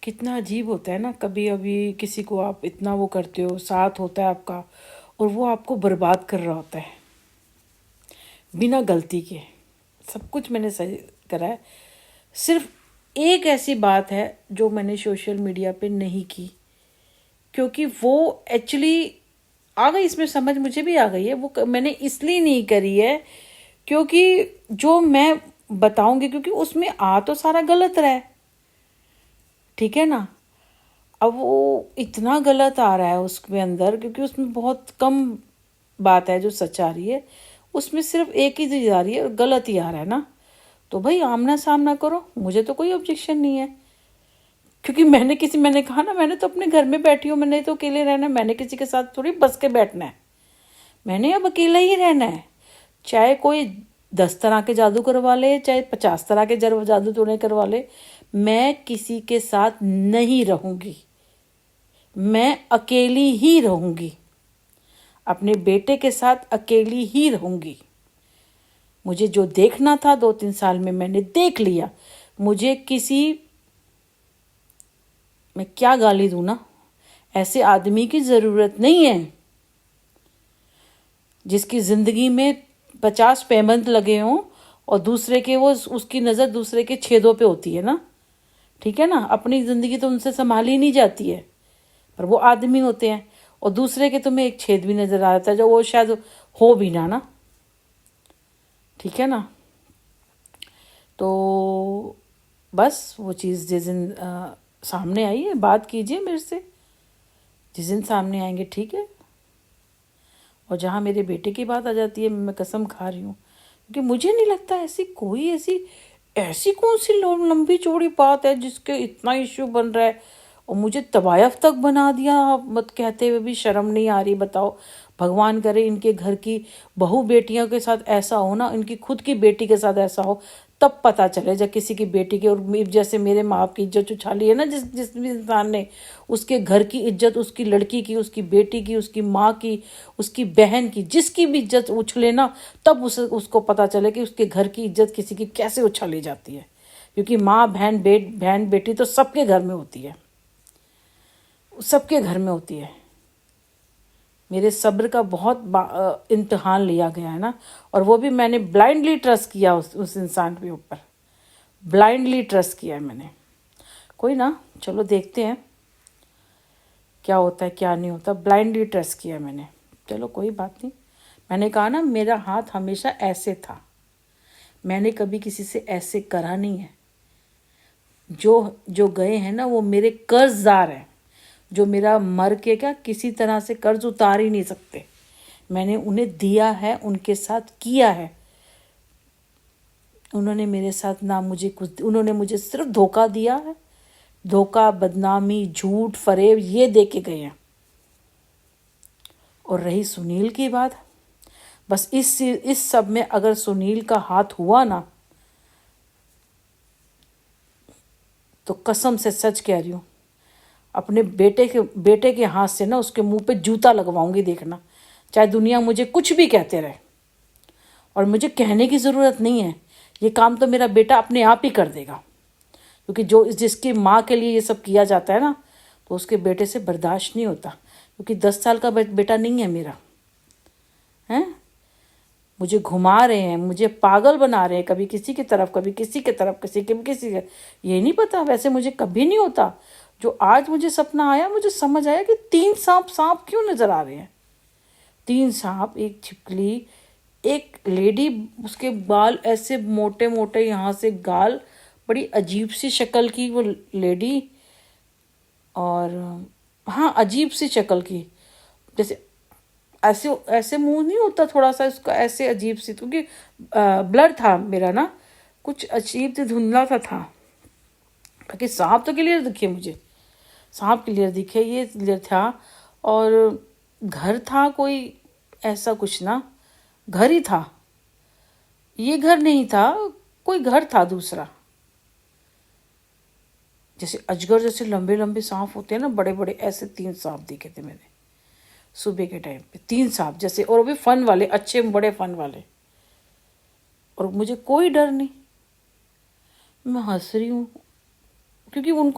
कितना अजीब होता है ना, कभी अभी किसी को आप इतना वो करते हो, साथ होता है आपका, और वो आपको बर्बाद कर रहा होता है बिना गलती के। सब कुछ मैंने सही करा है, सिर्फ एक ऐसी बात है जो मैंने सोशल मीडिया पे नहीं की, क्योंकि वो एक्चुअली आ गई, इसमें समझ मुझे भी आ गई है। वो मैंने इसलिए नहीं करी है क्योंकि जो मैं बताऊंगी, क्योंकि उसमें आ तो सारा गलत रहा है, ठीक है ना। अब वो इतना गलत आ रहा है उसके अंदर, क्योंकि उसमें बहुत कम बात है जो सच आ रही है, उसमें सिर्फ एक ही चीज आ रही है और गलत ही आ रहा है ना। तो भाई आमना सामना करो, मुझे तो कोई ऑब्जेक्शन नहीं है, क्योंकि मैंने कहा ना, मैंने तो अपने घर में बैठी हूँ, मैंने तो अकेले रहना है, मैंने किसी के साथ थोड़ी बस के बैठना है, मैंने अब अकेला ही रहना है। चाहे कोई 10 तरह के जादू करवा ले, चाहे 50 तरह के जादू टोने करवा ले, मैं किसी के साथ नहीं रहूंगी, मैं अकेली ही रहूंगी, अपने बेटे के साथ अकेली ही रहूंगी। मुझे जो देखना था 2-3 साल में मैंने देख लिया। मुझे किसी, मैं क्या गाली दूं ना, ऐसे आदमी की जरूरत नहीं है जिसकी जिंदगी में 50 पैबंद लगे हों और दूसरे के वो, उसकी नज़र दूसरे के छेदों पे होती है ना, ठीक है ना। अपनी ज़िंदगी तो उनसे संभाली नहीं जाती है, पर वो आदमी होते हैं, और दूसरे के तुम्हें एक छेद भी नज़र आ जाता है जो वो शायद हो भी ना, ठीक है ना। तो बस वो चीज़ जिस दिन सामने आई है, बात कीजिए मेरे से, जिस दिन सामने आएंगे ठीक है। और जहाँ मेरे बेटे की बात आ जाती है, मैं कसम खा रही हूँ, क्योंकि मुझे नहीं लगता ऐसी ऐसी कौन सी लंबी चौड़ी बात है जिसके इतना इश्यू बन रहा है, और मुझे तवायफ तक बना दिया। मत कहते हुए भी शर्म नहीं आ रही, बताओ। भगवान करे इनके घर की बहू बेटियों के साथ ऐसा हो ना, इनकी खुद की बेटी के साथ ऐसा हो, तब पता चले जब किसी की बेटी की, और जैसे मेरे माँ बाप की इज्जत उछाली है ना जिस जिस भी इंसान ने, उसके घर की इज्जत, उसकी लड़की की, उसकी बेटी की, उसकी माँ की, उसकी बहन की, जिसकी भी इज्जत उछले ना, तब उसको पता चले कि उसके घर की इज्जत किसी की कैसे उछाली जाती है। क्योंकि माँ बहन बेटी तो सबके घर में होती है, सबके घर में होती है। मेरे सब्र का बहुत इम्तिहान लिया गया है ना, और वो भी मैंने ब्लाइंडली ट्रस्ट किया उस इंसान के ऊपर, ब्लाइंडली ट्रस्ट किया है मैंने। कोई ना, चलो देखते हैं क्या होता है क्या नहीं होता। ब्लाइंडली ट्रस्ट किया है मैंने, चलो कोई बात नहीं। मैंने कहा ना, मेरा हाथ हमेशा ऐसे था, मैंने कभी किसी से ऐसे करा नहीं है। जो जो गए हैं ना वो मेरे कर्जदार हैं, जो मेरा मर के क्या किसी तरह से कर्ज उतार ही नहीं सकते। मैंने उन्हें दिया है, उनके साथ किया है। उन्होंने मेरे साथ ना मुझे कुछ, उन्होंने मुझे सिर्फ धोखा दिया है, धोखा, बदनामी, झूठ, फरेब, ये दे के गए हैं। और रही सुनील की बात, बस इस सब में अगर सुनील का हाथ हुआ ना, तो कसम से सच कह रही हूँ, अपने बेटे के हाथ से ना उसके मुंह पे जूता लगवाऊंगी, देखना। चाहे दुनिया मुझे कुछ भी कहते रहे, और मुझे कहने की ज़रूरत नहीं है, ये काम तो मेरा बेटा अपने आप ही कर देगा। क्योंकि जिसकी माँ के लिए ये सब किया जाता है ना, तो उसके बेटे से बर्दाश्त नहीं होता। क्योंकि 10 साल का बेटा नहीं है मेरा, हैं। मुझे घुमा रहे हैं, मुझे पागल बना रहे हैं, कभी किसी की तरफ, कभी किसी की तरफ, किसी के ये नहीं पता। वैसे मुझे कभी नहीं होता। जो आज मुझे सपना आया, मुझे समझ आया कि 3 सांप क्यों नजर आ रहे हैं। 3 सांप, एक छिपकली, एक लेडी, उसके बाल ऐसे मोटे मोटे, यहाँ से गाल, बड़ी अजीब सी शक्ल की वो लेडी। और हाँ, अजीब सी शक्ल की, जैसे ऐसे ऐसे मुंह नहीं होता थोड़ा सा इसका, ऐसे अजीब सी, क्योंकि ब्लर था मेरा ना, कुछ अजीब से धुंधला सा था। बाकी सांप तो क्लियर दिखे मुझे, सांप क्लियर दिखे, ये क्लियर था। और घर था कोई, ऐसा कुछ ना, घर ही था, ये घर नहीं था, कोई घर था दूसरा। जैसे अजगर जैसे लंबे लंबे सांप होते हैं ना, बड़े बड़े, ऐसे 3 सांप दिखे थे मैंने सुबह के टाइम पे, 3 सांप जैसे, और वो भी फन वाले, अच्छे बड़े फन वाले। और मुझे कोई डर नहीं, मैं हंस रही हूँ, क्योंकि